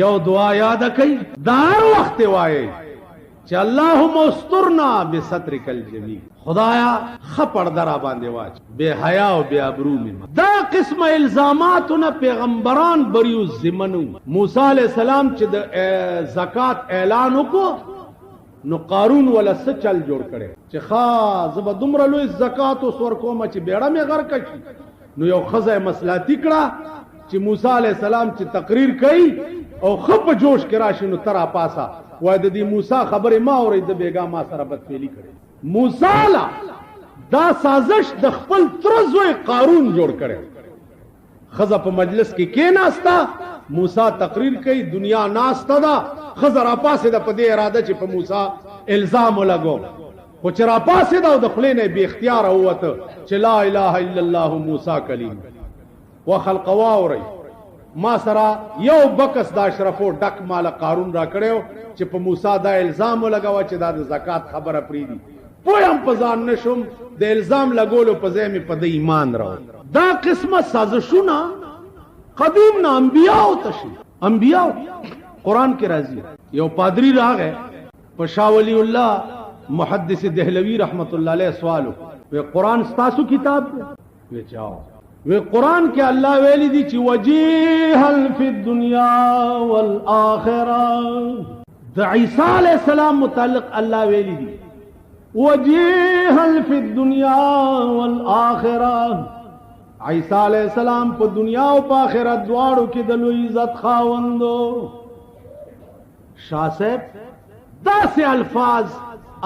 یو دعا یاد کړئ دا هر وخت وایي چې اللهم استرنا بسترک الجمیل، خدایا خپړ درا باندې واچ بے حیا او بے ابرو می. دا قسم الزاماتونه پیغمبران بریو زمنو. موسی علیہ السلام چې د زکات اعلان وکړو نو قارون ولا سچل جوړ کړي چې زب دومره لوی زکات او سور کوم چې بیړه می غر کشي. نو یو خزه مصلاتی کړه چې موسی علیہ السلام چې تقریر کوي او خپ جوش کې راشي نو ترا پاسا وای د دې موسی خبره ما اورې د بیګا ما سره بدفعلی کړي. موسی لا دا سازش د خپل ترزوی قارون جوړ کړي. خزه په مجلس کې کېناستا، موسی تقریر کوي، دنیا ناستا دا، خزه را پاسه د پدې اراده چې په موسی الزام لګو، خو چې را پاسه دا د خلینې به اختیار وته چې لا اله الا الله موسی کلیم وخلق واوري. ما سره یو بکس د اشرفو ډک مال قارون را کړو چې په موسی دا الزام لګاوه چې دا د زکات خبره پریدي. پویم په ځان نشم د الزام لګولو په ځای مې په د ایمان راو. دا قسمه سازشونه قدیم نه انبیاء تشي. انبیاء قرآن کې راځي. یو پادری راغی په شاه ولی الله محدث دهلوی رحمت الله علیه سوالو وی قرآن ستاسو کتاب دی؟ وی چاو وی قرآن کې الله ویلی دی چې وجیها فی الدنیا والآخرہ. د عیسی علیہ السلام متعلق الله ویلی دی وجیها فی الدنیا والآخرہ. عیسی علیہ السلام په دنیا او په آخرت دواړو کې د لوی عزت خاوندو. شاه صاحب داسې الفاظ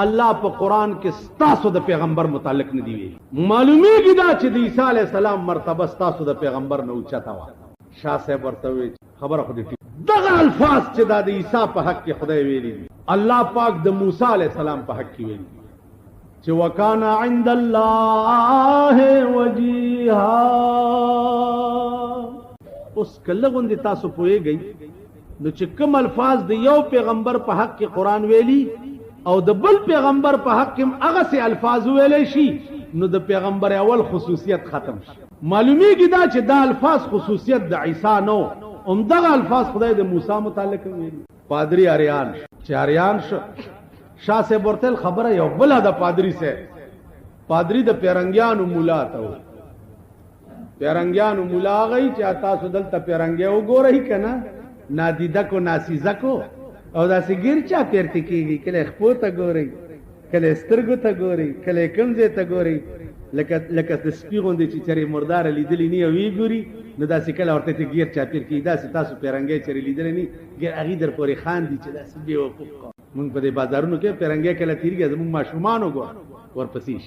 الله په قرآن کې ستاسو د پیغمبر متعلق نه دی ویلي. معلومیږي دا چې د عیسی علیہ السلام مرتبه ستاسو د پیغمبر نه اوچته وه. شاه صاحب ورته وی خبره خو دې دغه الفاظ چې دا د عیسی په حق کې خدای ویلي دي الله پاک د موسی علیہ السلام په حق کې ویلي چې وکانا عند الله وجیها. اوس کله غوندې تاسو پوهیږئ نو چې کوم الفاظ د یو پیغمبر په حق کې قرآن ویلي او د بل پیغمبر په حق کې هغه سي الفاظ ویلې شي نو د پیغمبر اول خصوصیت ختم شي. معلومیږي دا چې دا الفاظ خصوصیت د عیسی نو، همدغه الفاظ خدای د موسی متعلق ویلي. پادری اریان چې اریان شاه صاحب ورته خبره یو بل د پادری سے پادری د پیرنګیانو مولا ته پیرنګیانو مولا غي چې تاسو دلته پیرنګي وګورئ کنه نادیده کو ناسیزه کو او دا سګیر چا پیرته کیږي کله خپل ته ګورئ کله سترګو ته ګورئ کله کمزې ته ګورئ لکه د سپیغوندې چې چری مردار لیدلی نه وی ګوري نو دا سې کله ورته ګیر چا پیر کی دا تاسو پیرنګي چری لیدلی نه ګیر اغي در پورې خان دي چې دا سې به وقوف مونږ په دې بازارونو کې پیرنګي کله تیرګه زموږ ماشومان وګور ورپسیش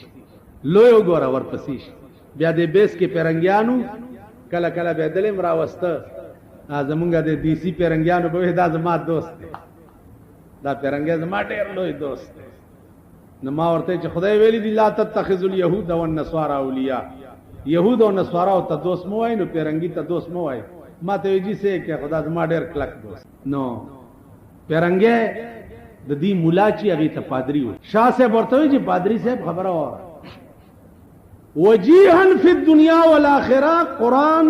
لوی وګور ورپسیش بیا دې بیس کې پیرنګیانو کله کله به دلم راوسته زمونږ د دیسی پیرنګیانو به دا زما دوست دی دا پیرنګي زما ډېر لوی دوست دی. نو ما ورته چې خدای ویلي دی لا تتخذوا اليهود والنصارى اولیاء. يهود او نصارا ته دوست مو وای نو پیرنګي ته دوست مو وای. ما ته ویجی سه کې خدا زما ډېر کلک دوست. نو پیرنګي د دې مولا چې هغه ته پادری و. شاه صاحب ورته وی چې پادری صاحب خبره وره وجیها فی الدنیا والآخرہ. قرآن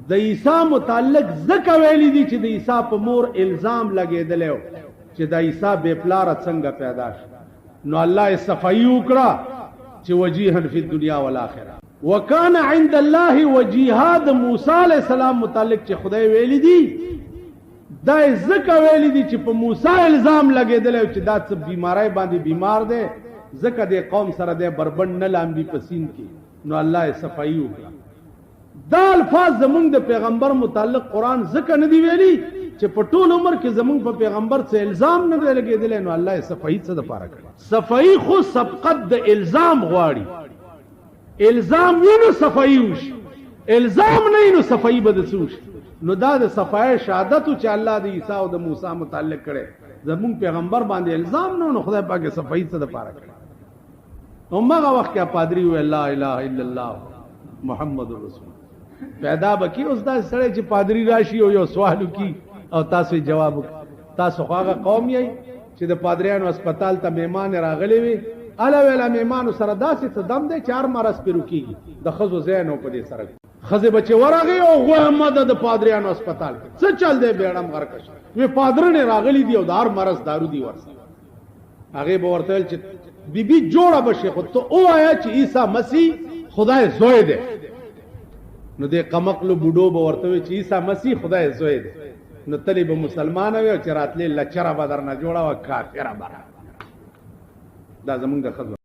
د عیسی متعلق ذکر ویلی دی چې د عیسی په مور الزام لګیدلو چې د عیسی بے پلار څنګه پیدا شو. نو الله صفائی وکړه چې وجیها فی الدنیا والآخرہ. وکانا عند الله وجیها د موسی علیہ السلام متعلق چې خدای ویلی دی دا ذکر ویلی دی چې په موسی الزام لګیدلو چې دا څه بیماری باندې بیمار دی ذکر د قوم سره د بربند نه لامبي پسین کې. نو الله صفائی وکړه. دا الفاظ زمونږ د پیغمبر متعلق قرآن ذکر نه دی ویلي چې په ټول عمر کې زمونږ په پیغمبر څخه الزام نه دی لګېدلی. نو الله یې صفائی څه دپاره کړی؟ صفائی خو سبقت د الزام غواړي. الزام وي نو صفائی وشي، الزام نه وي نو صفائی به د څه وشي. نو دا د صفای شهادتو چې الله د عیسی او د موسی متعلق کړي زمونږ پیغمبر باندې الزام نه نو خدای پاک صفائی څه دپاره کړی. نو هغه وخت کې پادری وی لا اله الا الله محمد رسول پیدا بکی. اوس دا سره چې پادری راشي او یو سوال کی او تاسو جواب تاسو هغه قوم یې چې د پادریانو هسپتال ته میمان راغلی وي اله ویلا میمانو سره داسې څه دم دی چې هر مرض پرو کیږي د خزو زینو په دې سره خزه بچي ورغه او محمد د پادریانو هسپتال څه چل دی بیړم غرکش وی پادرنه راغلی دی او دار مرز دارو دی ورس هغه به ورته چې بیبي جوړه بشي خو ته او آیا چې عیسی مسیح خدای زوی دی نو دې قمقلو بډو به ورته چې عیسی مسیح خدای زوی دی نو تلی به مسلمان وي او چې راتلې لچره به درنه جوړه و کافره به دا زمونږ د ښځو